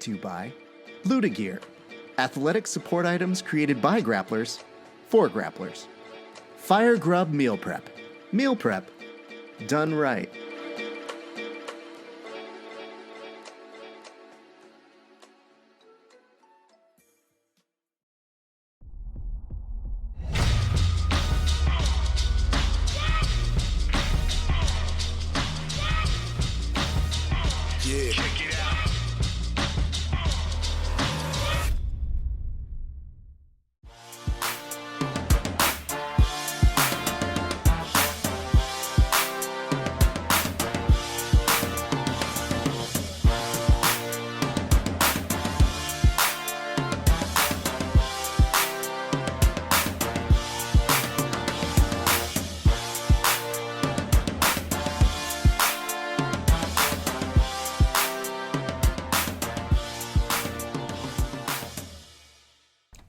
to you by Ludagear, athletic support items created by grapplers for grapplers. Fire Grub Meal Prep. Meal prep done right. Yeah. Check it out.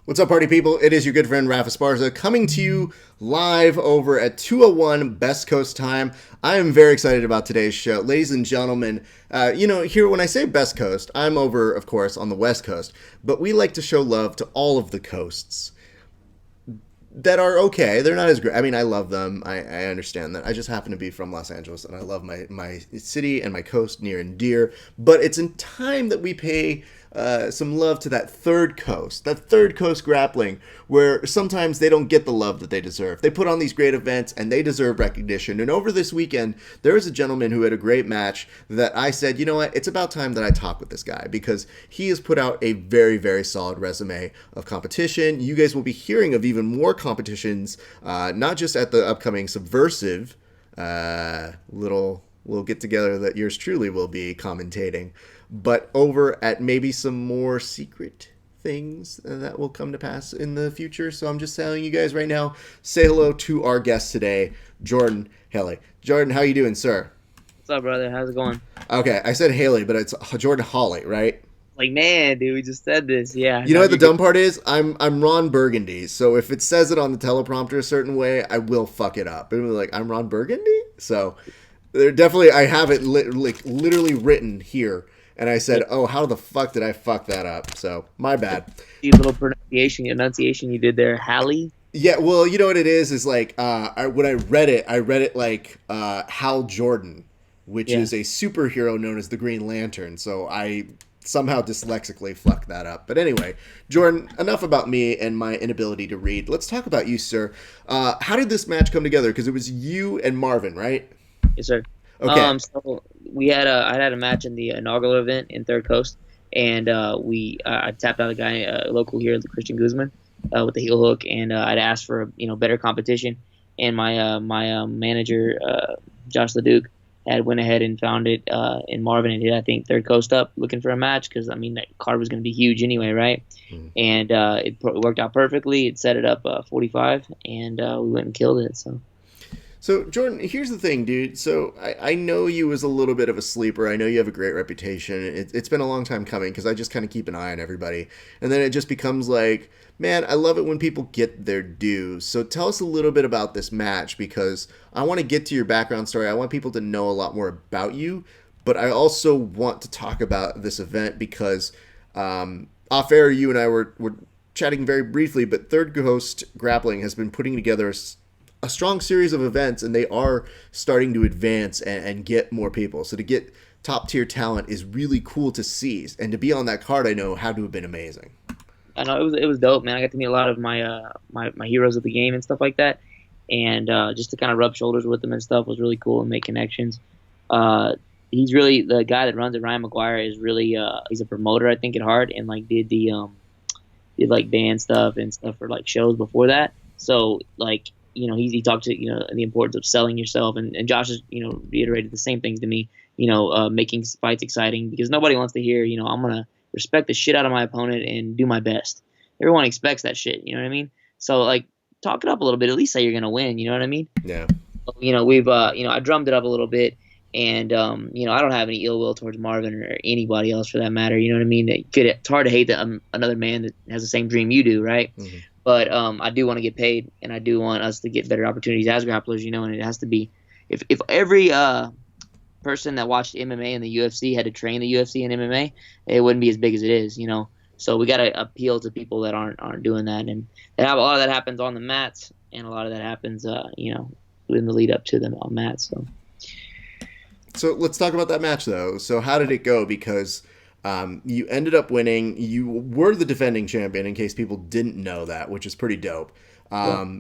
What's up, party people? It is your good friend Rafa Esparza coming to you live over at 2:01 Best Coast time. I am very excited about today's show. Ladies and gentlemen, here when I say Best Coast, I'm over, of course, on the West Coast, but we like to show love to all of the coasts that are okay. They're not as great. I mean, I love them. I understand that. I just happen to be from Los Angeles, and I love my city and my coast near and dear. But it's in time that we pay some love to that third coast grappling, where sometimes they don't get the love that they deserve. They put on these great events, and they deserve recognition. And over this weekend, there was a gentleman who had a great match that I said, you know what, it's about time that I talk with this guy, because he has put out a very, very solid resume of competition. You guys will be hearing of even more competitions, not just at the upcoming Subversive little get-together that yours truly will be commentating, but over at maybe some more secret things that will come to pass in the future. So I'm just telling you guys right now, say hello to our guest today, Jordan Haley. Jordan, how you doing, sir? What's up, brother? How's it going? Okay, I said Haley, but it's Jordan Hawley, right? Like, man, dude, we just said this. Yeah. You know what the dumb part is? I'm Ron Burgundy, so if it says it on the teleprompter a certain way, I will fuck it up. It'll be like, I'm Ron Burgundy? So there definitely, I have it literally written here. And I said, oh, how the fuck did I fuck that up? So, my bad. The little enunciation you did there, Hallie? Yeah, well, you know what it is like, when I read it like Hal Jordan, which is a superhero known as the Green Lantern. So, I somehow dyslexically fucked that up. But anyway, Jordan, enough about me and my inability to read. Let's talk about you, sir. How did this match come together? Because it was you and Marvin, right? Yes, sir. Okay. So I had a match in the inaugural event in Third Coast, and I tapped out a guy local here, Christian Guzman, with the heel hook, and I'd asked for better competition, and my manager Josh Leduc had went ahead and found it in Marvin and hit, I think, Third Coast up looking for a match, because that card was going to be huge anyway, right? Mm-hmm. And it worked out perfectly. It set it up 45, and we went and killed it. So, Jordan, here's the thing, dude. So, I know you as a little bit of a sleeper. I know you have a great reputation. It's been a long time coming, because I just kind of keep an eye on everybody. And then it just becomes like, man, I love it when people get their due. So, tell us a little bit about this match, because I want to get to your background story. I want people to know a lot more about you. But I also want to talk about this event, because off air, you and I were chatting very briefly, but Third Coast Grappling has been putting together a strong series of events, and they are starting to advance and get more people. So to get top tier talent is really cool to see, and to be on that card, I know, had to have been amazing. I know it was dope, man. I got to meet a lot of my my heroes of the game and stuff like that, and just to kind of rub shoulders with them and stuff was really cool and make connections. He's really the guy that runs it. Ryan McGuire is really he's a promoter, I think, at heart, and did band stuff and stuff for shows before that. So he talked to the importance of selling yourself, and Josh has reiterated the same things to me. Making fights exciting, because nobody wants to hear I'm gonna respect the shit out of my opponent and do my best. Everyone expects that shit. You know what I mean? So talk it up a little bit. At least say you're gonna win. You know what I mean? Yeah. We've I drummed it up a little bit, and I don't have any ill will towards Marvin or anybody else for that matter. You know what I mean? It's hard to hate another man that has the same dream you do, right? Mm-hmm. But I do want to get paid, and I do want us to get better opportunities as grapplers, and it has to be if every person that watched MMA and the UFC had to train the UFC and MMA, it wouldn't be as big as it is, you know. So we got to appeal to people that aren't doing that, and they have a lot of that happens on the mats, and a lot of that happens, you know, in the lead up to them on mats. So let's talk about that match, though. So how did it go? Because you ended up winning. You were the defending champion, in case people didn't know that, which is pretty dope.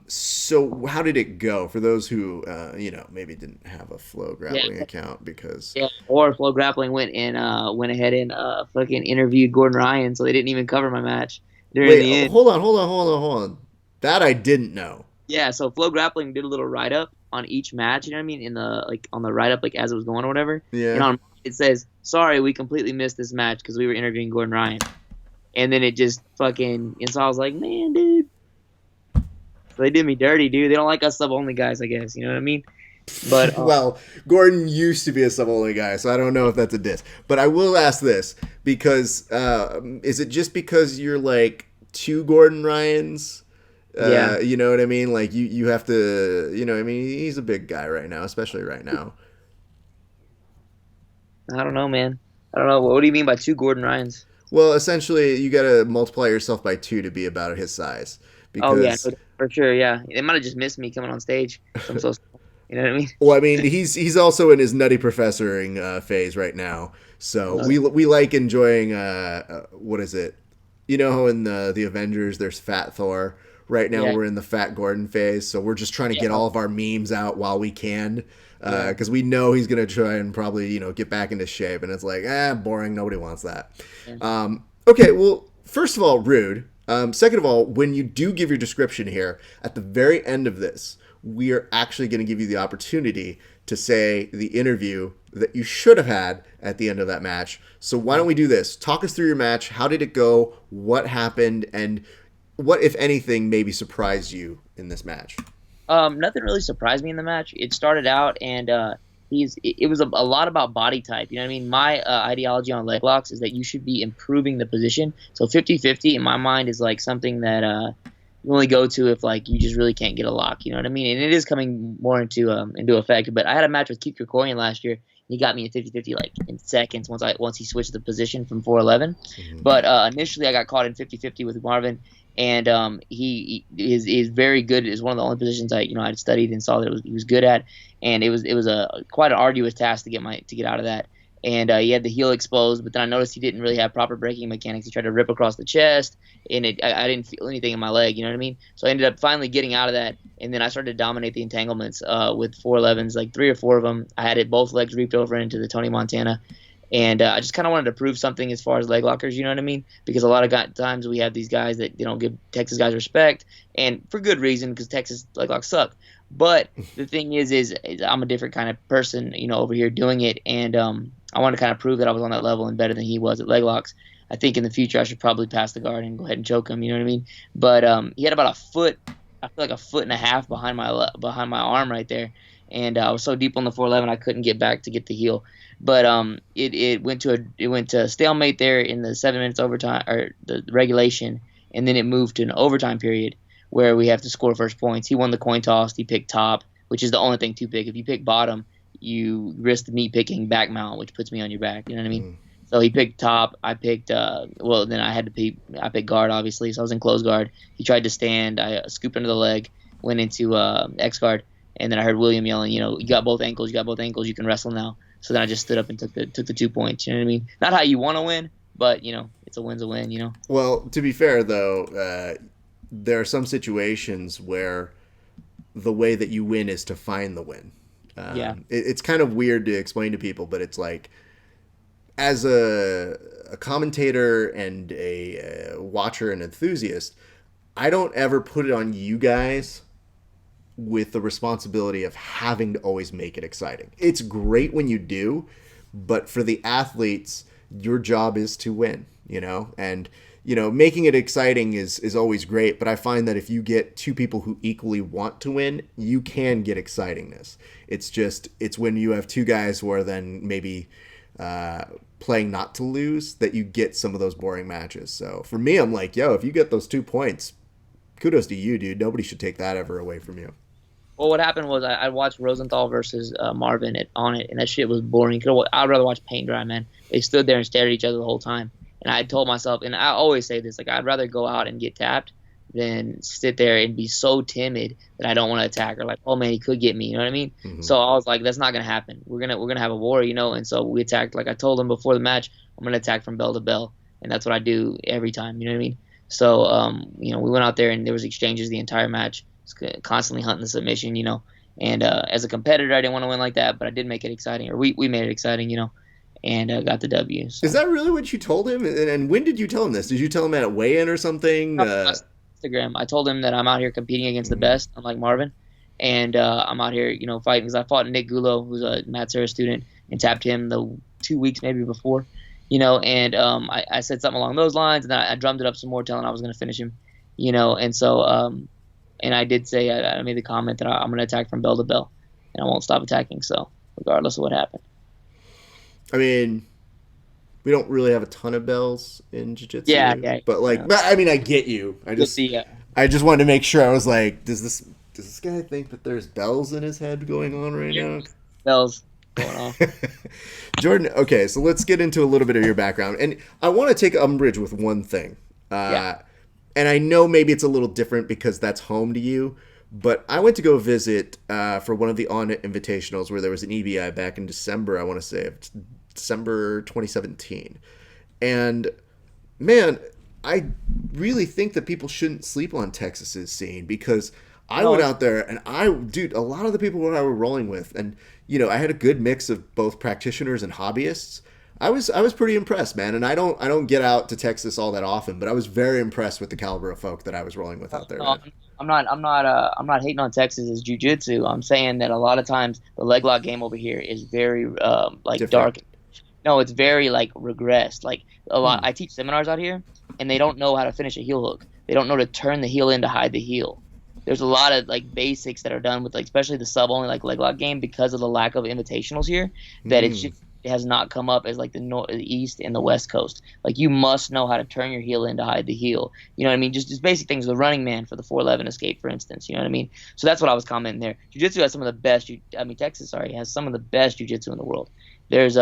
So how did it go for those who, you know, maybe didn't have a Flow Grappling account because Or Flow Grappling went ahead and fucking interviewed Gordon Ryan, so they didn't even cover my match during the end. Hold on. That I didn't know. Yeah, so Flow Grappling did a little write up on each match, you know what I mean? In the on the write up, like as it was going or whatever. Yeah. And on it says, "Sorry, we completely missed this match because we were interviewing Gordon Ryan." And then it just fucking, and so I was like, man, dude. So they did me dirty, dude. They don't like us sub only guys, I guess. You know what I mean? But well, Gordon used to be a sub only guy, so I don't know if that's a diss. But I will ask this because is it just because you're like two Gordon Ryans? Yeah. You know what I mean? Like you have to, you know, I mean, he's a big guy right now, especially right now. I don't know, man. I don't know. What do you mean by two Gordon Ryans? Well, essentially, you got to multiply yourself by 2 to be about his size. Because, Oh yeah, for sure. Yeah, they might have just missed me coming on stage. I'm so, you know what I mean? Well, I mean, he's also in his nutty professoring phase right now. So we like enjoying what is it? You know how in the Avengers there's Fat Thor. Right now we're in the Fat Gordon phase, so we're just trying to get all of our memes out while we can, because we know he's gonna try and probably, you know, get back into shape, and it's like, boring. Nobody wants that. Yeah. Okay, well, first of all, rude. Second of all, when you do give your description here, at the very end of this, we are actually going to give you the opportunity to say the interview that you should have had at the end of that match. So why don't we do this? Talk us through your match. How did it go? What happened? And what, if anything, maybe surprised you in this match? Nothing really surprised me in the match. It started out, and it was a lot about body type. You know what I mean? My ideology on leg locks is that you should be improving the position. So 50-50 in my mind is like something that you only go to if like you just really can't get a lock. You know what I mean? And it is coming more into effect. But I had a match with Keith Krikorian last year. He got me a 50-50 like in seconds once he switched the position from 411. Mm-hmm. But initially I got caught in 50-50 with Marvin. And he is very good. Is one of the only positions I'd studied and saw that he was good at, and it was quite an arduous task to get out of that. And he had the heel exposed, but then I noticed he didn't really have proper braking mechanics. He tried to rip across the chest, and I didn't feel anything in my leg. You know what I mean? So I ended up finally getting out of that, and then I started to dominate the entanglements with 411s, like 3 or 4 of them. I had both legs reaped over into the Tony Montana. And I just kind of wanted to prove something as far as leg lockers, you know what I mean? Because a lot of times we have these guys that they don't give Texas guys respect, and for good reason, because Texas leg locks suck. But the thing is I'm a different kind of person, you know, over here doing it, and I wanted to kind of prove that I was on that level and better than he was at leg locks. I think in the future I should probably pass the guard and go ahead and choke him, you know what I mean? But he had about a foot, I feel like a foot and a half behind my arm right there, and I was so deep on the 411 I couldn't get back to get the heel. But it went to a stalemate there in the 7 minutes overtime or the regulation, and then it moved to an overtime period where we have to score first points. He won the coin toss. He picked top, which is the only thing to pick. If you pick bottom, you risk me picking back mount, which puts me on your back. You know what I mean? So he picked top. I picked then I had to pick. I picked guard, obviously. So I was in close guard. He tried to stand. I scooped under the leg, went into X guard, and then I heard William yelling, "You know, you got both ankles. You got both ankles. You can wrestle now." So then I just stood up and took the 2 points. You know what I mean? Not how you want to win, but you know, it's a win's a win. You know. Well, to be fair though, there are some situations where the way that you win is to find the win. It's kind of weird to explain to people, but it's like, as a commentator and a watcher and enthusiast, I don't ever put it on you guys with the responsibility of having to always make it exciting. It's great when you do, but for the athletes, your job is to win, you know? And, you know, making it exciting is always great, but I find that if you get 2 people who equally want to win, you can get excitingness. It's when you have 2 guys who are then maybe playing not to lose that you get some of those boring matches. So for me, I'm like, yo, if you get those 2 points, kudos to you, dude. Nobody should take that ever away from you. Well, what happened was I watched Rosenthal versus Marvin on it, and that shit was boring. I'd rather watch paint dry, man. They stood there and stared at each other the whole time. And I told myself, and I always say this, like I'd rather go out and get tapped than sit there and be so timid that I don't want to attack, or like, oh man, he could get me. You know what I mean? Mhm. So I was like, that's not gonna happen. We're gonna have a war, you know. And so we attacked. Like I told him before the match, I'm gonna attack from bell to bell, and that's what I do every time. You know what I mean? So we went out there and there was exchanges the entire match, constantly hunting the submission, you know. And as a competitor, I didn't want to win like that, but I did make it exciting, or we made it exciting, you know, and got the W. So. Is that really what you told him? And when did you tell him this? Did you tell him at a weigh-in or something? Instagram. I told him that I'm out here competing against the best, unlike Marvin, and I'm out here, you know, fighting because I fought Nick Gulo, who's a Matt Serra student, and tapped him the 2 weeks maybe before, you know, and I said something along those lines, and then I drummed it up some more, telling I was going to finish him, you know, and so and I did say I made the comment that I'm going to attack from bell to bell, and I won't stop attacking. So regardless of what happened. I mean, we don't really have a ton of bells in jiu-jitsu. Yeah. But like, I mean, I get you. I just wanted to make sure. I was like, does this guy think that there's bells in his head going on right now? Bells going on. Jordan, okay, so let's get into a little bit of your background, and I want to take umbrage with one thing. And I know maybe it's a little different because that's home to you, but I went to go visit for one of the On-It Invitationals where there was an EBI back in December, I want to say, December 2017. And, man, I really think that people shouldn't sleep on Texas's scene because I went out there and a lot of the people who I were rolling with, and, you know, I had a good mix of both practitioners and hobbyists. I was pretty impressed, man, and I don't get out to Texas all that often, but I was very impressed with the caliber of folk that I was rolling with out there. No, I'm not hating on Texas as jiu-jitsu. I'm saying that a lot of times the leg lock game over here is very Different. dark. No, it's very like regressed. Like a lot. I teach seminars out here, and they don't know how to finish a heel hook. They don't know to turn the heel in to hide the heel. There's a lot of like basics that are done with like especially the sub only like leg lock game because of the lack of invitationals here. That it has not come up as like the East and the West Coast. Like you must know how to turn your heel in to hide the heel. You know what I mean? Just basic things. The running man for the 411 escape, for instance. You know what I mean? So that's what I was commenting there. Jiu-jitsu has some of the best. Texas, has some of the best jiu-jitsu in the world. There's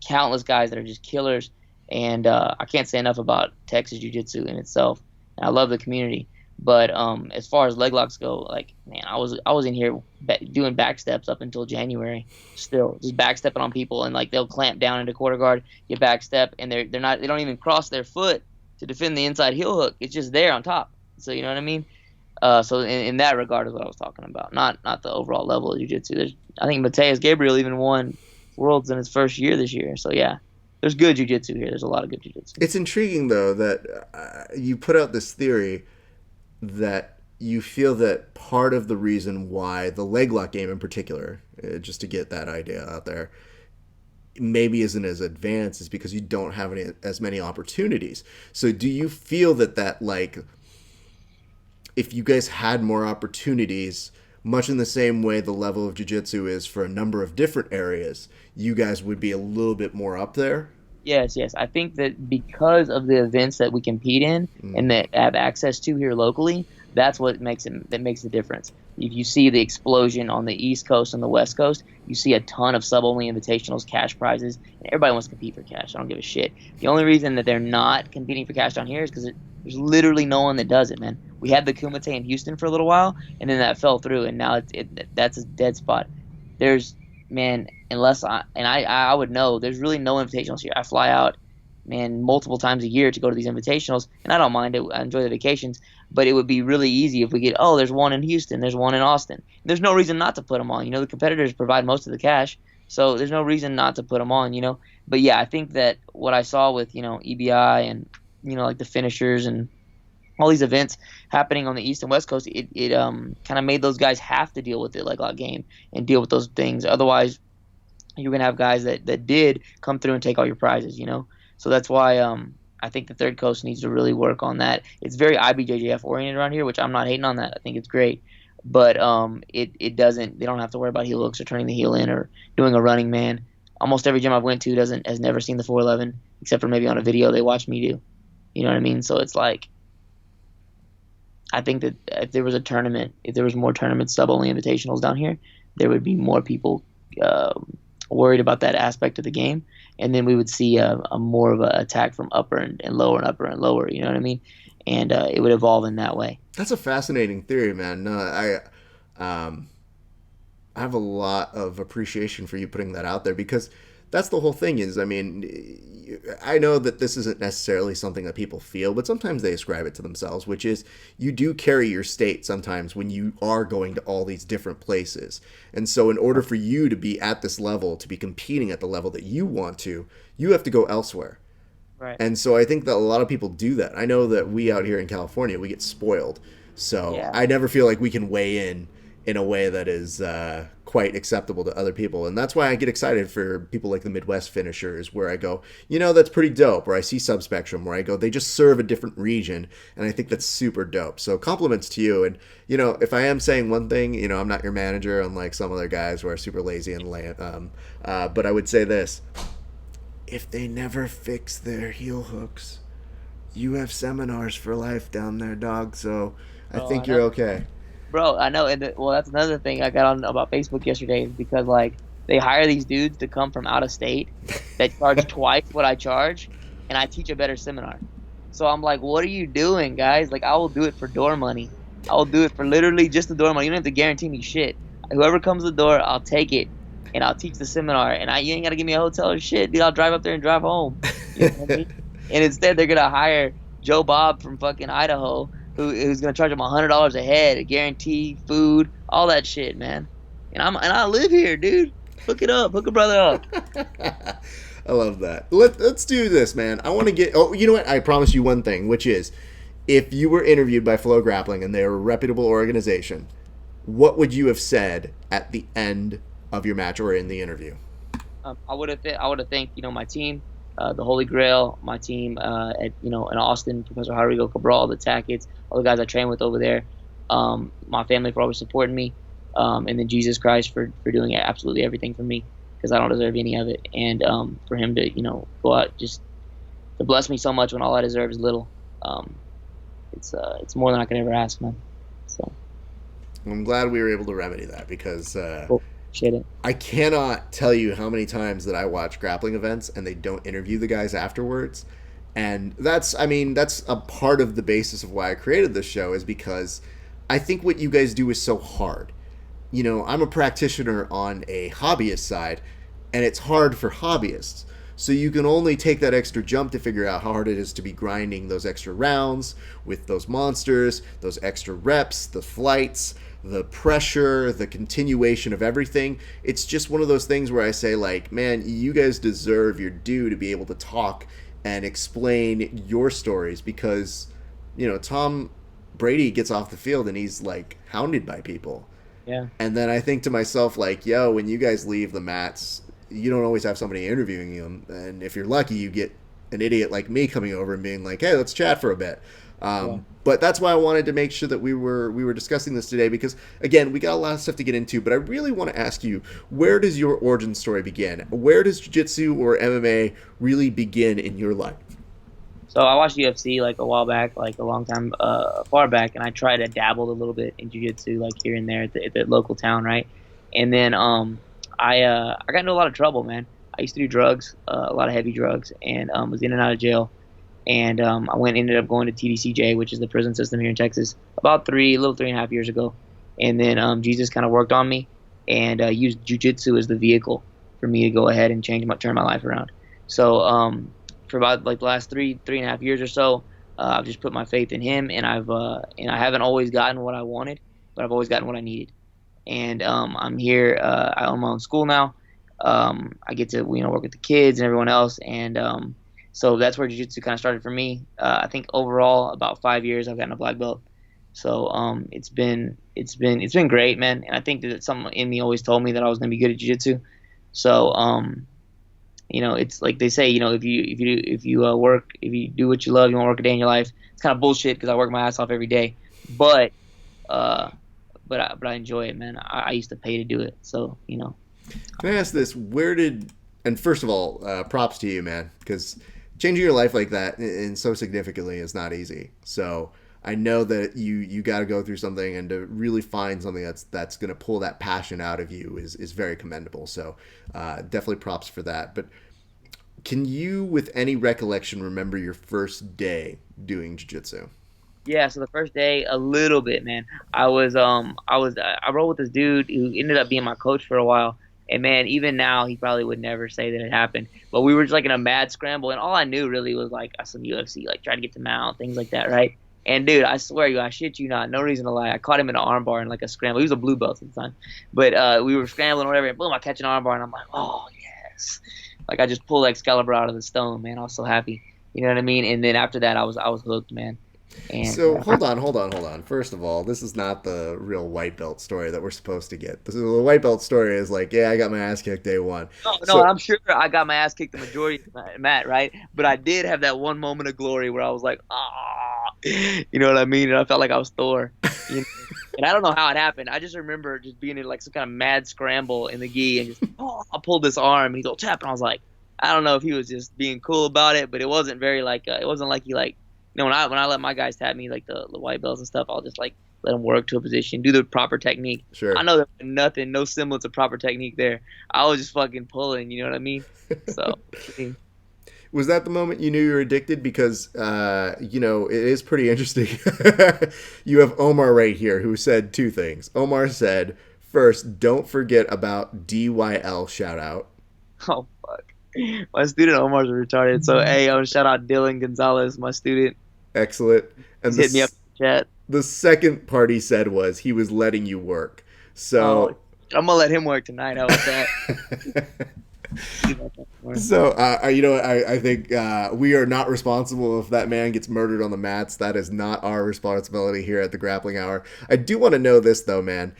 countless guys that are just killers, and I can't say enough about Texas jiu-jitsu in itself. And I love the community. But as far as leg locks go, like man, I was in here doing back steps up until January, still just back stepping on people, and like they'll clamp down into quarter guard, you back step, and they don't even cross their foot to defend the inside heel hook. It's just there on top. So you know what I mean. So in that regard is what I was talking about, not the overall level of jiu-jitsu. I think Mateus Gabriel even won Worlds in his first year this year. So yeah. There's good jiu-jitsu here. There's a lot of good jiu-jitsu. It's intriguing though that you put out this theory that you feel that part of the reason why the leg lock game in particular, just to get that idea out there, maybe isn't as advanced is because you don't have as many opportunities. So do you feel that like if you guys had more opportunities, much in the same way the level of jiu-jitsu is for a number of different areas, you guys would be a little bit more up there? Yes. I think that because of the events that we compete in and that have access to here locally, that's what makes the difference. If you see the explosion on the East Coast and the West Coast, you see a ton of sub-only invitationals, cash prizes, and everybody wants to compete for cash. I don't give a shit. The only reason that they're not competing for cash down here is because there's literally no one that does it, man. We had the Kumite in Houston for a little while, and then that fell through, and now that's a dead spot. There's man, I would know, there's really no invitationals here. I fly out, man, multiple times a year to go to these invitationals, and I don't mind it. I enjoy the vacations, but it would be really easy if we get, there's one in Houston, there's one in Austin. There's no reason not to put them on. You know, the competitors provide most of the cash, so there's no reason not to put them on, you know. But yeah, I think that what I saw with, EBI and, like the finishers and all these events happening on the East and West Coast, it kind of made those guys have to deal with the leg lock game and deal with those things. Otherwise, you're going to have guys that did come through and take all your prizes, So that's why I think the Third Coast needs to really work on that. It's very IBJJF oriented around here, which I'm not hating on that. I think it's great. But it doesn't – they don't have to worry about heel hooks or turning the heel in or doing a running man. Almost every gym I've went to has never seen the 411 except for maybe on a video they watched me do. You know what I mean? So it's like – I think that if there was a tournament, if there was more tournaments, sub only invitationals down here, there would be more people worried about that aspect of the game, and then we would see a more of an attack from upper and lower and upper and lower. You know what I mean? And it would evolve in that way. That's a fascinating theory, man. No, I have a lot of appreciation for you putting that out there because that's the whole thing is, I mean, I know that this isn't necessarily something that people feel, but sometimes they ascribe it to themselves, which is you do carry your state sometimes when you are going to all these different places. And so in order for you to be at this level, to be competing at the level that you want to, you have to go elsewhere. Right. And so I think that a lot of people do that. I know that we out here in California, we get spoiled. So Yeah. I never feel like we can weigh in a way that is quite acceptable to other people. And that's why I get excited for people like the Midwest finishers, where I go, that's pretty dope. Or I see Subspectrum, where I go, they just serve a different region. And I think that's super dope. So compliments to you. And, if I am saying one thing, I'm not your manager, unlike some other guys who are super lazy and lame. But I would say this. If they never fix their heel hooks, you have seminars for life down there, dog. So I Oh, think I you're know. okay. Bro, I know, and well, that's another thing I got on about Facebook yesterday is because like they hire these dudes to come from out of state that charge twice what I charge, and I teach a better seminar. So I'm like, what are you doing, guys? Like, I will do it for door money. I will do it for literally just the door money. You don't have to guarantee me shit. Whoever comes to the door, I'll take it, and I'll teach the seminar. And you ain't gotta give me a hotel or shit, dude. I'll drive up there and drive home. You know what I mean? And instead, they're gonna hire Joe Bob from fucking Idaho, who's gonna charge them $100 a head, a guarantee, food, all that shit, man. And I live here, dude. Hook it up, hook a brother up. I love that. Let's do this, man. I want to get. Oh, you know what? I promise you one thing, which is, if you were interviewed by Flow Grappling and they're a reputable organization, what would you have said at the end of your match or in the interview? I would have thanked my team, the Holy Grail, my team at in Austin, Professor Rodrigo Cabral, the Tackets, all the guys I train with over there, my family for always supporting me, and then Jesus Christ for doing absolutely everything for me because I don't deserve any of it, and for him to go out just to bless me so much when all I deserve is little. It's more than I could ever ask, man. So I'm glad we were able to remedy that because cool. Appreciate it. I cannot tell you how many times that I watch grappling events and they don't interview the guys afterwards. And that's a part of the basis of why I created this show, is because I think what you guys do is so hard. I'm a practitioner on a hobbyist side, and it's hard for hobbyists. So you can only take that extra jump to figure out how hard it is to be grinding those extra rounds with those monsters, those extra reps, the flights, the pressure, the continuation of everything. It's just one of those things where I say, like, man, you guys deserve your due to be able to talk and explain your stories because, Tom Brady gets off the field and he's like hounded by people. Yeah. And then I think to myself, like, yo, when you guys leave the mats, you don't always have somebody interviewing you. And if you're lucky, you get an idiot like me coming over and being like, hey, let's chat for a bit. But that's why I wanted to make sure that we were discussing this today because, again, we got a lot of stuff to get into, but I really want to ask you, where does your origin story begin? Where does jiu-jitsu or MMA really begin in your life? So I watched UFC like a while back, like a long time, far back, and I tried to dabble a little bit in jiu-jitsu, like here and there at the local town, right? And then I got into a lot of trouble, man. I used to do drugs, a lot of heavy drugs, and was in and out of jail. And I ended up going to TDCJ, which is the prison system here in Texas, about 3.5 years ago. And then Jesus kind of worked on me and used jiu-jitsu as the vehicle for me to go ahead and turn my life around. So for about like the last 3.5 years or so, I've just put my faith in him, and I haven't always gotten what I wanted, but I've always gotten what I needed. And I'm here. I own my own school now. I get to work with the kids and everyone else, and so that's where jiu-jitsu kind of started for me. I think overall about 5 years I've gotten a black belt. So it's been great, man. And I think that something in me always told me that I was gonna be good at jiu-jitsu. So it's like they say, if you do what you love, you won't work a day in your life. It's kind of bullshit because I work my ass off every day, but I enjoy it, man. I used to pay to do it, so Can I ask this? And first of all, props to you, man, because changing your life like that and so significantly is not easy. So I know that you got to go through something, and to really find something that's going to pull that passion out of you is very commendable. So definitely props for that. But can you, with any recollection, remember your first day doing jiu-jitsu? Yeah, so the first day, a little bit, man. I rolled with this dude who ended up being my coach for a while, and man, even now he probably would never say that it happened. But we were just like in a mad scramble, and all I knew really was like some UFC, like trying to get to mount things like that, right? And dude, I swear you, I shit you not, no reason to lie. I caught him in an armbar in like a scramble. He was a blue belt at the time, but we were scrambling or whatever, and boom, I catch an armbar, and I'm like, oh yes, like I just pulled Excalibur out of the stone, man. I was so happy, you know what I mean? And then after that, I was hooked, man. And So hold on. First of all, this is not the real white belt story that we're supposed to get. The white belt story is like, yeah, I got my ass kicked day one. no, So I'm sure I got my ass kicked the majority of the mat, right? But I did have that one moment of glory where I was like, ah, you know what I mean? And I felt like I was Thor. You know? And I don't know how it happened. I just remember just being in like some kind of mad scramble in the gi and just, I pulled this arm and he's all tap, and I was like, I don't know if he was just being cool about it, but it wasn't very like, it wasn't like he like, when I let my guys tap me like the white belts and stuff, I'll just like let them work to a position, do the proper technique. Sure. I know there was nothing, no semblance of proper technique there. I was just fucking pulling, you know what I mean? So, was that the moment you knew you were addicted? Because it is pretty interesting. You have Omar right here who said two things. Omar said, first, don't forget about DYL shout out. oh fuck. My student Omar's retarded. So, hey, shout out Dylan Gonzalez, my student. Excellent. And He's hit me up in the chat. the second part he said was he was letting you work. So I'm gonna let him work tonight. How about that? So, I think we are not responsible if that man gets murdered on the mats. That is not our responsibility here at the Grappling Hour. I do want to know this, though, man.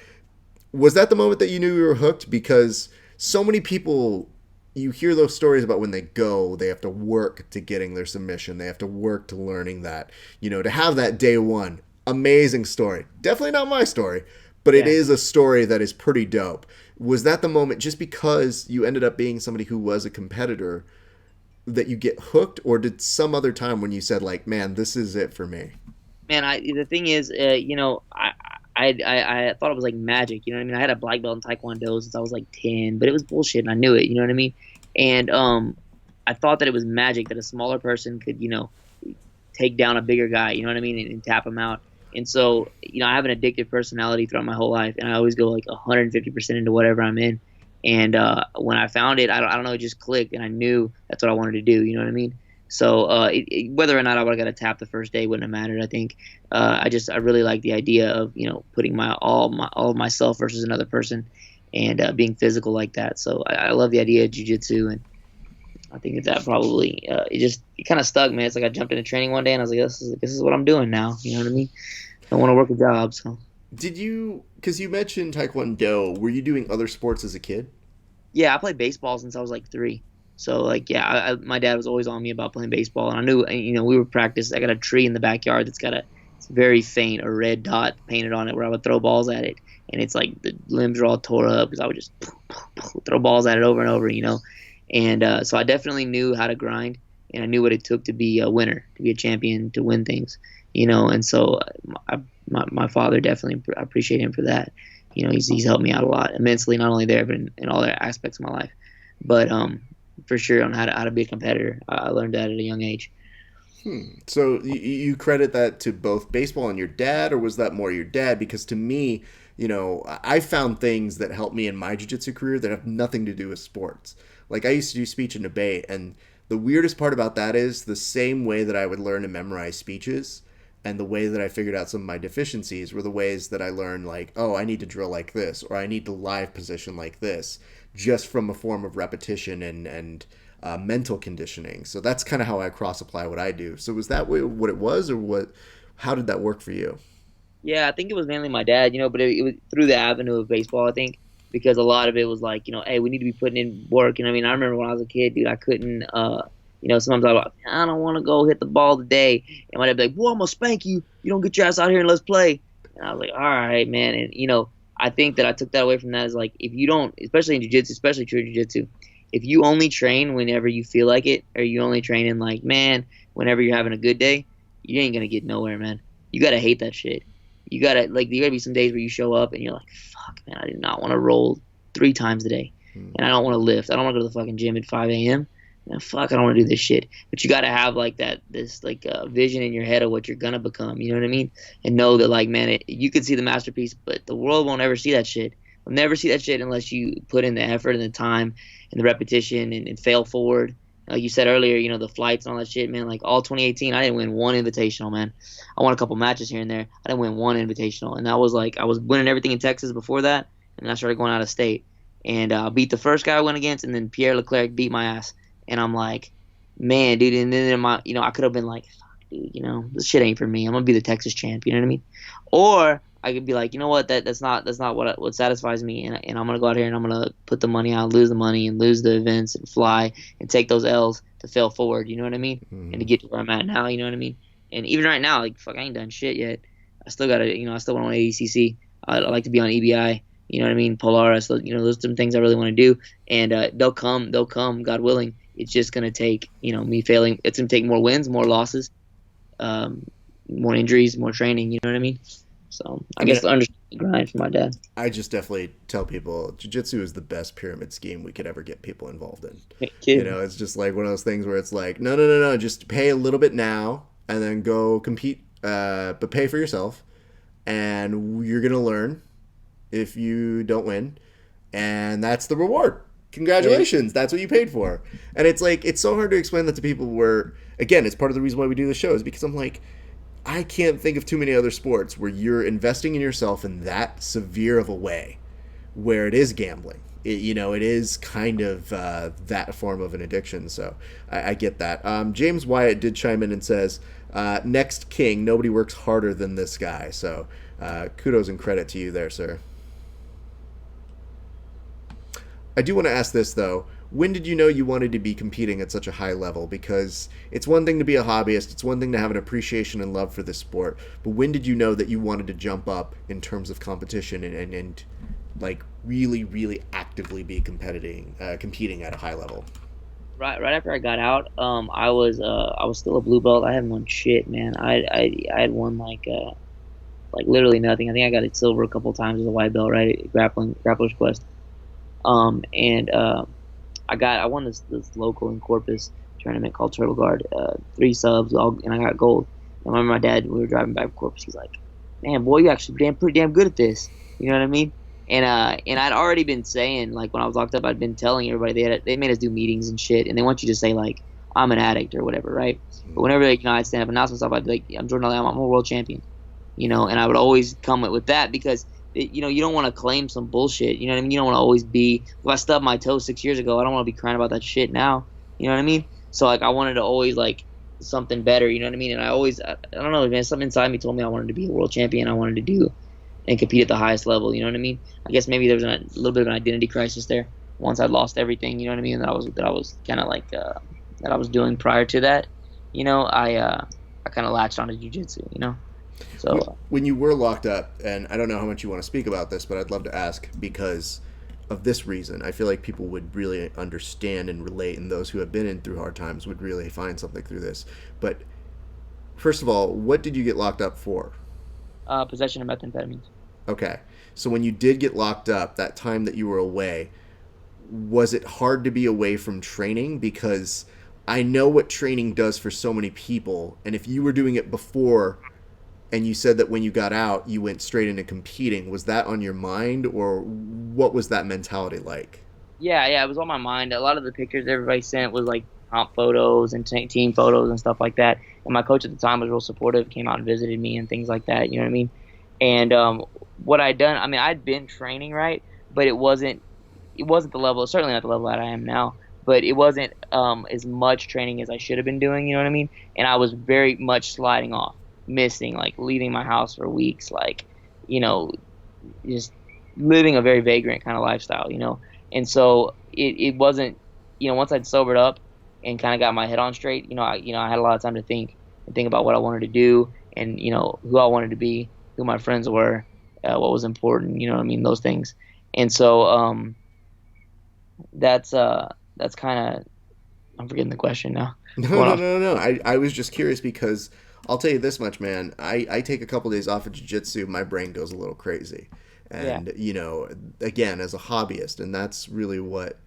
Was that the moment that you knew you were hooked? Because so many people, you hear those stories about when they go, they have to work to getting their submission. They have to work to learning that. To have that day one, amazing story. Definitely not my story, but it is a story that is pretty dope. Was that the moment, just because you ended up being somebody who was a competitor, that you get hooked, or did some other time when you said, like, man, this is it for me? Man, the thing is, I thought it was like magic. You know what I mean? I had a black belt in Taekwondo since I was like 10, but it was bullshit, and I knew it. You know what I mean? And I thought that it was magic that a smaller person could, take down a bigger guy. You know what I mean? And tap him out. And so, I have an addictive personality throughout my whole life, and I always go like 150% into whatever I'm in. And when I found it, I don't know, it just clicked, and I knew that's what I wanted to do. You know what I mean? So whether or not I would have got a tap the first day wouldn't have mattered. I think I really like the idea of putting all of myself versus another person, and being physical like that. So I love the idea of jiu-jitsu, and I think that probably it kind of stuck, man. It's like I jumped into training one day and I was like, this is what I'm doing now. You know what I mean? I want to work a job. So did you? Because you mentioned Taekwondo. Were you doing other sports as a kid? Yeah, I played baseball since I was like 3. So like, yeah, my dad was always on me about playing baseball, and I knew, we would practice. I got a tree in the backyard that's got it's very faint, a red dot painted on it, where I would throw balls at it, and it's like the limbs are all tore up because I would just throw balls at it over and over, And so I definitely knew how to grind, and I knew what it took to be a winner, to be a champion, to win things, And so my father, definitely, I appreciate him for that. He's helped me out a lot immensely, not only there but in all other aspects of my life. But for sure, on how to be a competitor, I learned that at a young age. So you credit that to both baseball and your dad, or was that more your dad? Because to me, I found things that helped me in my jiu-jitsu career that have nothing to do with sports. Like, I used to do speech and debate, and the weirdest part about that is the same way that I would learn to memorize speeches, and the way that I figured out some of my deficiencies were the ways that I learned, like, oh, I need to drill like this, or I need to live position like this, just from a form of repetition and mental conditioning. So that's kind of how I cross-apply what I do. So was that what it was, or what? How did that work for you? Yeah, I think it was mainly my dad, but it was through the avenue of baseball, I think, because a lot of it was like, hey, we need to be putting in work. And I mean, I remember when I was a kid, dude, I couldn't, sometimes I don't want to go hit the ball today. And my dad would be like, boy, I'm going to spank you. You don't get your ass out here and let's play. And I was like, all right, man. And, I think that I took that away from that, is like, if you don't, especially in jiu-jitsu, especially true jiu-jitsu, if you only train whenever you feel like it, or you only train in like, man, whenever you're having a good day, you ain't going to get nowhere, man. you gotta hate that shit. You gotta be some days where you show up and you're like, fuck, man, I did not want to roll 3 times a day, and I don't want to lift. I don't want to go to the fucking gym at 5 a.m. And fuck, I don't want to do this shit. But you gotta have like this vision in your head of what you're gonna become. You know what I mean? And know that like, man, you could see the masterpiece, but the world won't ever see that shit. They'll never see that shit unless you put in the effort and the time and the repetition and fail forward. Like you said earlier, the flights and all that shit, man. Like all 2018, I didn't win one invitational, man. I won a couple matches here and there. I didn't win one invitational, and that was like I was winning everything in Texas before that, and then I started going out of state. And I beat the first guy I went against, and then Pierre Leclerc beat my ass. And I'm like, man, dude. And then I could have been like, fuck, dude, this shit ain't for me. I'm gonna be the Texas champ. You know what I mean? Or I could be like, you know what, that's not what satisfies me, and I'm gonna go out here and I'm gonna put the money out, lose the money, and lose the events, and fly and take those L's to fail forward. You know what I mean? And to get to where I'm at now. You know what I mean? And even right now, like fuck, I ain't done shit yet. I still gotta, I still want to ADCC. I like to be on EBI. You know what I mean? Polaris. Those are some things I really want to do, and they'll come, God willing. It's just gonna take, me failing. It's gonna take more wins, more losses, more injuries, more training. You know what I mean? So I guess the understand the grind for my dad. I just definitely tell people jiu-jitsu is the best pyramid scheme we could ever get people involved in. It's just like one of those things where it's like, no, just pay a little bit now and then go compete, but pay for yourself, and you're gonna learn if you don't win, and that's the reward. Congratulations, that's what you paid for. And it's like, it's so hard to explain that to people where, again, it's part of the reason why we do the show, is because I'm like, I can't think of too many other sports where you're investing in yourself in that severe of a way, where it is gambling. It is kind of that form of an addiction. So I get that. James Wyatt did chime in and says, next king, nobody works harder than this guy. So kudos and credit to you there, sir. I do want to ask this, though. When did you know you wanted to be competing at such a high level? Because it's one thing to be a hobbyist, it's one thing to have an appreciation and love for this sport, but when did you know that you wanted to jump up in terms of competition and like really, really actively be competing at a high level? Right after I got out, I was still a blue belt. I hadn't won shit, man. I had won like literally nothing. I think I got a silver a couple times as a white belt, right? Grappler's Quest. I won this local in Corpus tournament called Turtle Guard, 3 subs, and I got gold. I remember my dad, we were driving back to Corpus, he's like, man, boy, you actually pretty damn good at this. You know what I mean? And I'd already been saying, like, when I was locked up, I'd been telling everybody, they made us do meetings and shit, and they want you to say, like, I'm an addict or whatever, right? But whenever, I'd stand up and announce myself, I'd be like, I'm Jordan Ali, I'm a world champion. And I would always come with that because you don't want to claim some bullshit. You know what I mean? You don't want to always be, if I stubbed my toe 6 years ago, I don't want to be crying about that shit now. You know what I mean? So, like, I wanted to always, like, something better. You know what I mean? And I don't know, man, something inside me told me I wanted to be a world champion. I wanted to do and compete at the highest level. You know what I mean? I guess maybe there was a little bit of an identity crisis there once I'd lost everything. You know what I mean? That I was kind of like, that I was doing prior to that. I kind of latched onto jiu-jitsu, So when you were locked up, and I don't know how much you want to speak about this, but I'd love to ask because of this reason. I feel like people would really understand and relate, and those who have been in through hard times would really find something through this. But first of all, what did you get locked up for? Possession of methamphetamines. Okay. So when you did get locked up, that time that you were away, was it hard to be away from training? Because I know what training does for so many people, and if you were doing it before and you said that when you got out, you went straight into competing, was that on your mind, or what was that mentality like? Yeah, it was on my mind. A lot of the pictures everybody sent was like comp photos and team photos and stuff like that. And my coach at the time was real supportive, came out and visited me and things like that, you know what I mean? And what I'd done, I mean, I'd been training, right? But it wasn't the level, certainly not the level that I am now, but it wasn't as much training as I should have been doing, you know what I mean? And I was very much sliding off, missing, like leaving my house for weeks, like, just living a very vagrant kind of lifestyle, And so it wasn't, once I'd sobered up and kind of got my head on straight, I had a lot of time to think about what I wanted to do and, who I wanted to be, who my friends were, what was important, you know what I mean, those things. And so that's kind of, I'm forgetting the question now. No. I was just curious because I'll tell you this much, man. I take a couple days off of jiu-jitsu, my brain goes a little crazy. Yeah. And, again, as a hobbyist, and that's really what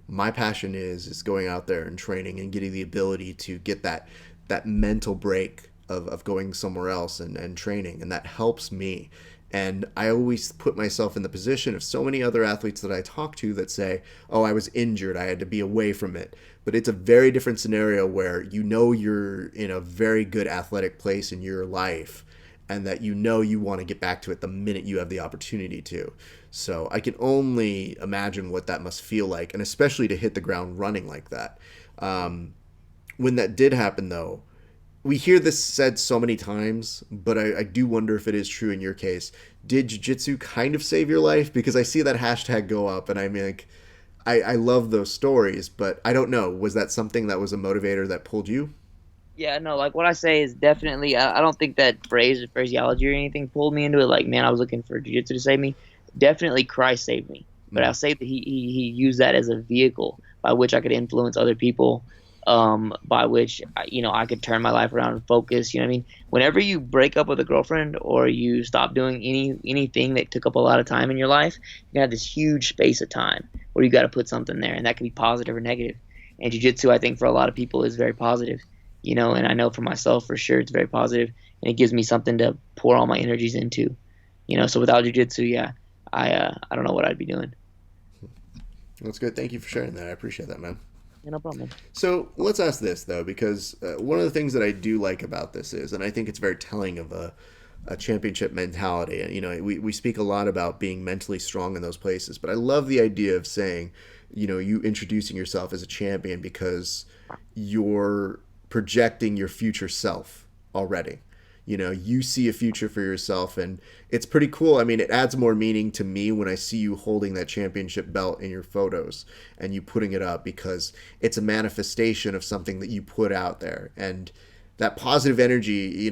my passion is going out there and training and getting the ability to get that mental break of going somewhere else and training. And that helps me. And I always put myself in the position of so many other athletes that I talk to that say, oh, I was injured, I had to be away from it. But it's a very different scenario where you're in a very good athletic place in your life and that you want to get back to it the minute you have the opportunity to. So I can only imagine what that must feel like, and especially to hit the ground running like that. When that did happen, though, we hear this said so many times, but I do wonder if it is true in your case. Did jiu-jitsu kind of save your life? Because I see that hashtag go up, and I mean, like, I love those stories, but I don't know. Was that something that was a motivator that pulled you? Yeah, no, like what I say is definitely. I don't think that phraseology or anything pulled me into it. Like, man, I was looking for jiu-jitsu to save me. Definitely, Christ saved me. But I'll say that he used that as a vehicle by which I could influence other people, by which I could turn my life around and focus. You know what I mean? Whenever you break up with a girlfriend or you stop doing anything that took up a lot of time in your life, you have this huge space of time where you got to put something there, and that can be positive or negative. And jiu-jitsu, I think, for a lot of people is very positive. And I know for myself for sure it's very positive, and it gives me something to pour all my energies into. So without jiu-jitsu, yeah, I don't know what I'd be doing. That's good. Thank you for sharing that. I appreciate that, man. Yeah, no problem, man. So let's ask this, though, because one of the things that I do like about this is, and I think it's very telling of a championship mentality. And, we speak a lot about being mentally strong in those places, but I love the idea of saying, you introducing yourself as a champion because you're projecting your future self already. You see a future for yourself, and it's pretty cool. I mean, it adds more meaning to me when I see you holding that championship belt in your photos and you putting it up, because it's a manifestation of something that you put out there. And that positive energy,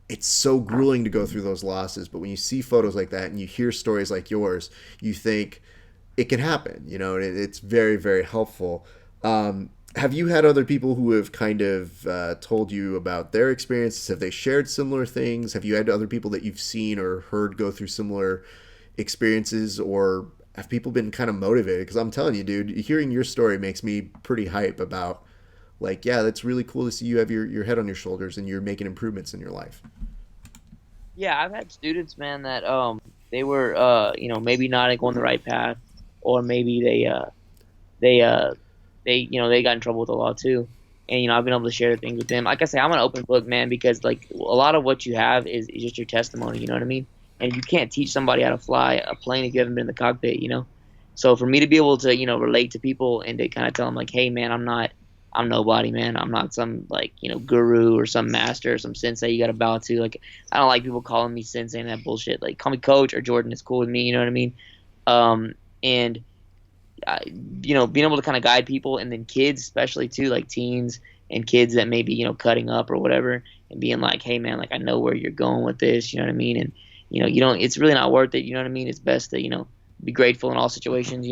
it's so grueling to go through those losses, but when you see photos like that and you hear stories like yours, you think it can happen, and it's very, very helpful. Have you had other people who have kind of told you about their experiences? Have they shared similar things? Have you had other people that you've seen or heard go through similar experiences, or have people been kind of motivated? Because I'm telling you, dude, hearing your story makes me pretty hype about, like, yeah, that's really cool to see you have your head on your shoulders and you're making improvements in your life. Yeah, I've had students, man, that they were maybe not going the right path, or maybe they got in trouble with the law too. And I've been able to share things with them. Like I say, I'm an open book, man, because like a lot of what you have is just your testimony. You know what I mean? And you can't teach somebody how to fly a plane if you haven't been in the cockpit. So for me to be able to relate to people and to kind of tell them like, hey, man, I'm nobody, man. I'm not some like guru or some master or some sensei you got to bow to. Like, I don't like people calling me sensei and that bullshit. Like, call me coach or Jordan. It's cool with me. You know what I mean? And being able to kind of guide people, and then kids especially too, like teens and kids that may be cutting up or whatever, and being like, hey man, like I know where you're going with this, you know what I mean? And you don't, it's really not worth it, you know what I mean? It's best to be grateful in all situations,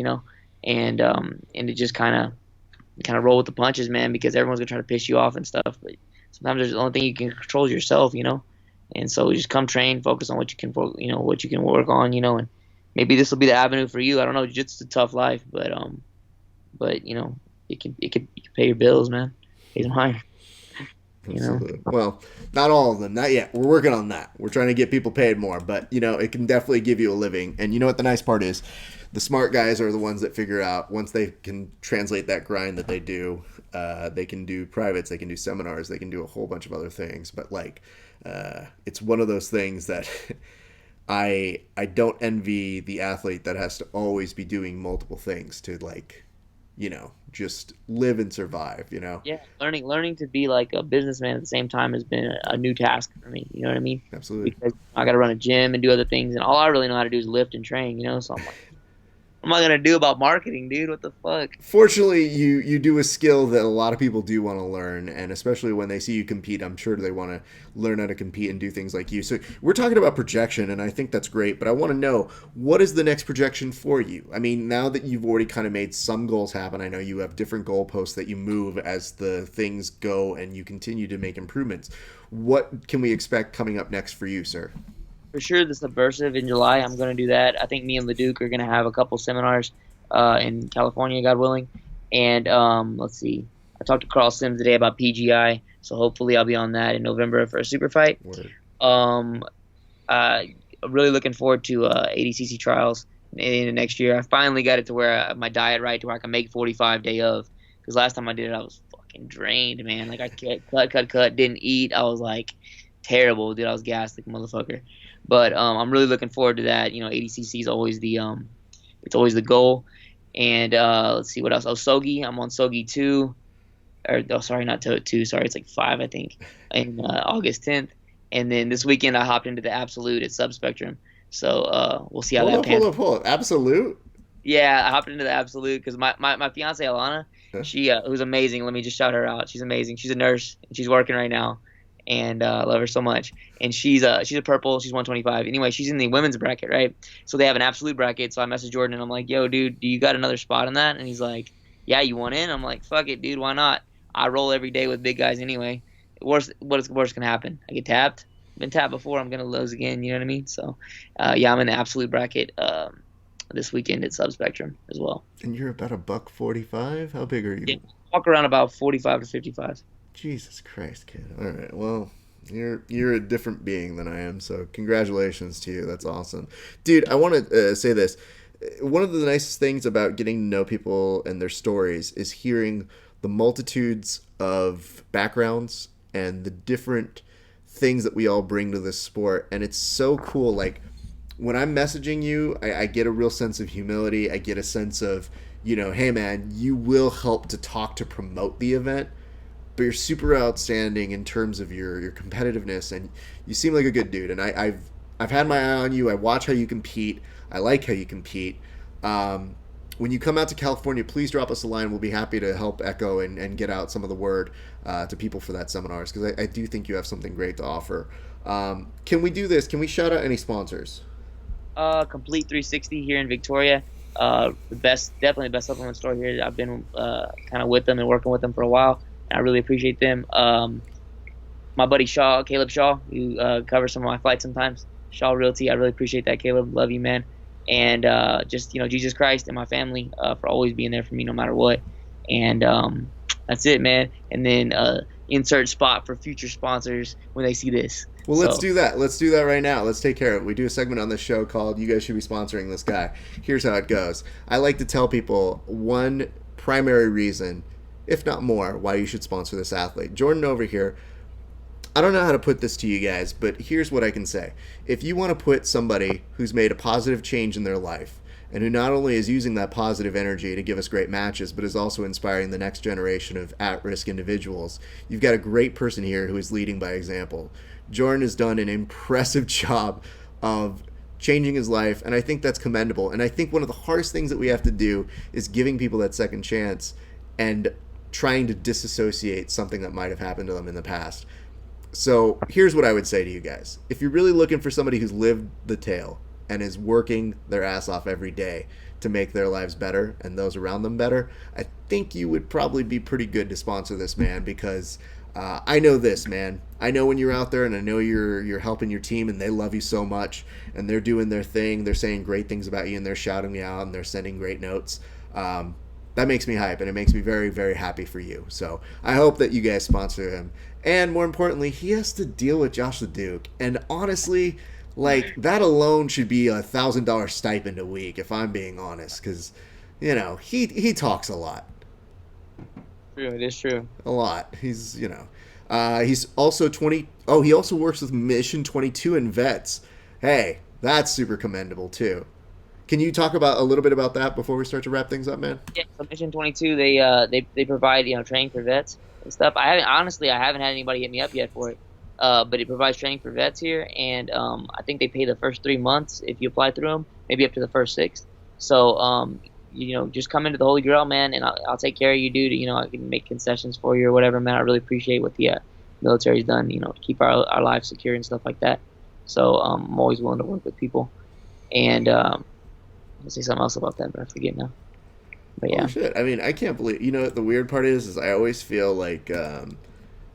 and to just kind of roll with the punches, man, because everyone's gonna try to piss you off and stuff, but sometimes there's the only thing you can control is yourself, and so just come train, focus on what you can what you can work on, and maybe this will be the avenue for you. I don't know. Jiu-jitsu's a tough life, but it can pay your bills, man. Pay them higher. Absolutely. Well, not all of them, not yet. We're working on that. We're trying to get people paid more, but it can definitely give you a living. And you know what the nice part is? The smart guys are the ones that figure out once they can translate that grind that they do. They can do privates, they can do seminars, they can do a whole bunch of other things. But it's one of those things that. I don't envy the athlete that has to always be doing multiple things to just live and survive, Yeah, learning to be like a businessman at the same time has been a new task for me. You know what I mean? Absolutely. Because I got to run a gym and do other things, and all I really know how to do is lift and train. So I'm like, What am I gonna do about marketing, dude? What the fuck? Fortunately, you do a skill that a lot of people do want to learn, and especially when they see you compete, I'm sure they want to learn how to compete and do things like you. So we're talking about projection, and I think that's great. But I want to know, what is the next projection for you? I mean, now that you've already kind of made some goals happen, I know you have different goalposts that you move as the things go, and you continue to make improvements. What can we expect coming up next for you, sir? For sure, the Subversive in July. I'm gonna do that. I think me and Leduc are gonna have a couple seminars in California, God willing. And let's see. I talked to Carl Sims today about PGI, so hopefully I'll be on that in November for a super fight. Word. Um, I'm really looking forward to ADCC trials in the next year. I finally got it to where my diet right to where I can make 45 day of. Because last time I did it, I was fucking drained, man. Like I cut, didn't eat. I was like terrible, dude. I was gassed like a motherfucker. But I'm really looking forward to that. You know, ADCC is always it's always the goal. And let's see what else. Oh, Sogi. I'm on Sogi 2. Or, oh, sorry, not 2. Sorry, it's like 5, I think, in August 10th. And then this weekend I hopped into the Absolute at Subspectrum. So we'll see how that pans. Hold up. Absolute? Yeah, I hopped into the Absolute because my fiance Alana, Huh? she who's amazing. Let me just shout her out. She's amazing. She's a nurse and she's working right now, and I love her so much. And she's a purple. She's 125. Anyway, she's in the women's bracket, right? So they have an Absolute bracket. So I messaged Jordan and I'm like, "Yo, dude, do you got another spot in that?" And he's like, "Yeah, you want in?" I'm like, "Fuck it, dude. Why not? I roll every day with big guys anyway. Worst can happen? I get tapped. Been tapped before. I'm gonna lose again. You know what I mean? So, yeah, I'm in the Absolute bracket this weekend at Subspectrum as well. And you're about a buck 45? How big are you? Yeah, walk around about 45 to 55. Jesus Christ, kid. All right. Well, you're a different being than I am, so congratulations to you. That's awesome. Dude, I want to say this. One of the nicest things about getting to know people and their stories is hearing the multitudes of backgrounds and the different things that we all bring to this sport. And it's so cool. Like, when I'm messaging you, I get a real sense of humility. I get a sense of, hey man, you will help to talk to promote the event, but you're super outstanding in terms of your competitiveness, and you seem like a good dude. And I've had my eye on you. I watch how you compete. I like how you compete. When you come out to California, please drop us a line. We'll be happy to help echo and get out some of the word to people for that seminars, because I do think you have something great to offer. Can we do this? Can we shout out any sponsors? Complete 360 here in Victoria. Definitely the best supplement store here. I've been kind of with them and working with them for a while. And I really appreciate them. My buddy Caleb Shaw, who covers some of my flights sometimes. Shaw Realty, I really appreciate that, Caleb. Love you, man. And just Jesus Christ and my family for always being there for me no matter what. And that's it, man. And then insert spot for future sponsors when they see this. Well, let's do that. Let's do that right now. Let's take care of it. We do a segment on this show called "You Guys Should Be Sponsoring This Guy." Here's how it goes. I like to tell people one primary reason, if not more, why you should sponsor this athlete. Jordan over here, I don't know how to put this to you guys, but here's what I can say. If you want to put somebody who's made a positive change in their life, and who not only is using that positive energy to give us great matches, but is also inspiring the next generation of at-risk individuals, you've got a great person here who is leading by example. Jordan has done an impressive job of changing his life, and I think that's commendable. And I think one of the hardest things that we have to do is giving people that second chance and trying to disassociate something that might have happened to them in the past. So here's what I would say to you guys. If you're really looking for somebody who's lived the tale and is working their ass off every day to make their lives better and those around them better, I think you would probably be pretty good to sponsor this man, because I know this, man. I know when you're out there, and I know you're helping your team, and they love you so much, and they're doing their thing. They're saying great things about you, and they're shouting me out, and they're sending great notes. That makes me hype, and it makes me very, very happy for you. So I hope that you guys sponsor him. And more importantly, he has to deal with Josh the Duke. And honestly, like, that alone should be $1,000 stipend a week, if I'm being honest, because, he talks a lot. True, it is true. A lot. He's also 20. Oh, he also works with Mission 22 and vets. Hey, that's super commendable too. Can you talk about a little bit about that before we start to wrap things up, man? Yeah, so Mission 22, they provide training for vets and stuff. I haven't had anybody hit me up yet for it, but it provides training for vets here, and I think they pay the first 3 months if you apply through them, maybe up to the first 6. So, just come into the Holy Grail, man, and I'll take care of you, dude. I can make concessions for you or whatever, man. I really appreciate what the military's done, to keep our lives secure and stuff like that. So, I'm always willing to work with people. And I'll say something else about that, but I forget now. But Oh yeah, shit! I mean, I can't believe. You know what the weird part is I always feel like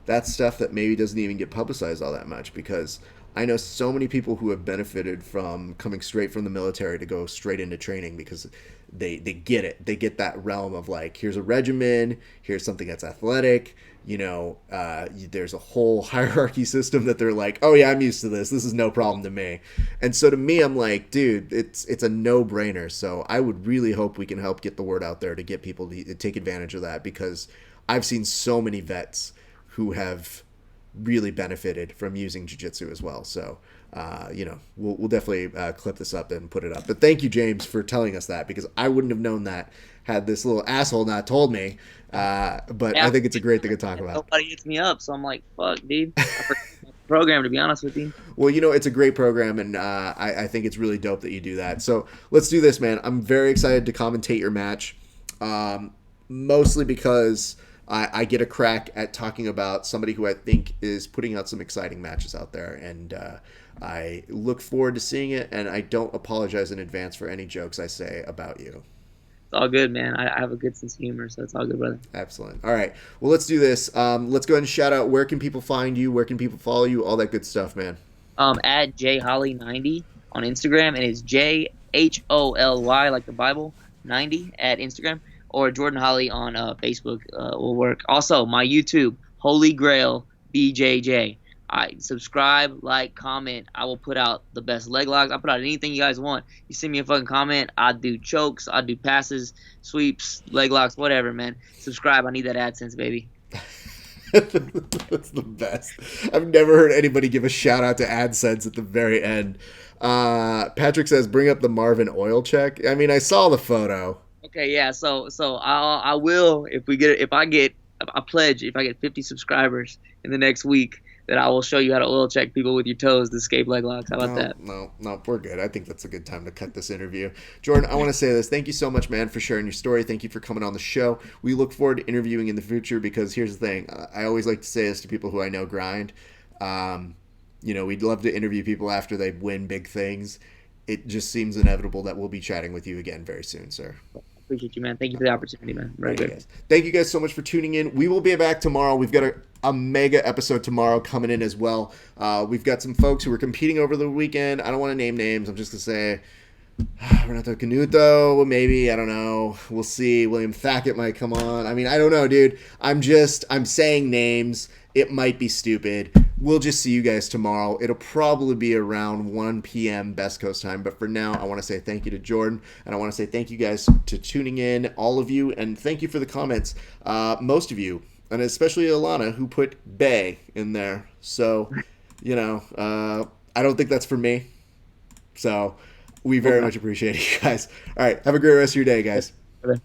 that's stuff that maybe doesn't even get publicized all that much because I know so many people who have benefited from coming straight from the military to go straight into training because they get it. They get that realm of like, here's a regimen, here's something that's athletic. There's a whole hierarchy system that they're like, oh yeah, I'm used to this. This is no problem to me. And so to me, I'm like, dude, it's a no brainer. So I would really hope we can help get the word out there to get people to take advantage of that because I've seen so many vets who have really benefited from using jiu-jitsu as well. So, we'll definitely clip this up and put it up. But thank you, James, for telling us that because I wouldn't have known that had this little asshole not told me. But yeah, I think it's a great thing to talk about. nobody hits me up, so I'm like, fuck, dude. I forgot the program, to be honest with you. Well, it's a great program, and I think it's really dope that you do that. So let's do this, man. I'm very excited to commentate your match, mostly because I get a crack at talking about somebody who I think is putting out some exciting matches out there, and I look forward to seeing it, and I don't apologize in advance for any jokes I say about you. It's all good, man. I have a good sense of humor, so it's all good, brother. Excellent. All right. Well, let's do this. Let's go ahead and shout out where can people find you, where can people follow you, all that good stuff, man. At jholly90 on Instagram, and it's JHOLY like the Bible 90 at Instagram, or Jordan Holly on Facebook will work. Also, my YouTube, Holy Grail BJJ. I subscribe, like, comment. I will put out the best leg locks. I put out anything you guys want. You send me a fucking comment. I do chokes. I do passes, sweeps, leg locks, whatever, man. Subscribe. I need that AdSense, baby. That's the best. I've never heard anybody give a shout out to AdSense at the very end. Patrick says, "Bring up the Marvin oil check." I mean, I saw the photo. Okay, yeah. So I will if I get a pledge if I get 50 subscribers in the next week that I will show you how to oil check people with your toes to escape leg locks. How about that? No, we're good. I think that's a good time to cut this interview. Jordan, I want to say this. Thank you so much, man, for sharing your story. Thank you for coming on the show. We look forward to interviewing in the future because here's the thing. I always like to say this to people who I know grind. We'd love to interview people after they win big things. It just seems inevitable that we'll be chatting with you again very soon, sir. Appreciate you, man. Thank you for the opportunity, man. Very good. Guys. Thank you guys so much for tuning in. We will be back tomorrow. We've got a mega episode tomorrow coming in as well. We've got some folks who are competing over the weekend. I don't want to name names. I'm just going to say Renato Canuto, maybe. I don't know. We'll see. William Thackett might come on. I mean, I don't know, dude. I'm saying names. It might be stupid. We'll just see you guys tomorrow. It'll probably be around 1 p.m. Best Coast time. But for now, I want to say thank you to Jordan. And I want to say thank you guys to tuning in, all of you. And thank you for the comments. Most of you, and especially Alana, who put Bay in there. So, I don't think that's for me. So we very much appreciate you guys. All right. Have a great rest of your day, guys. Okay.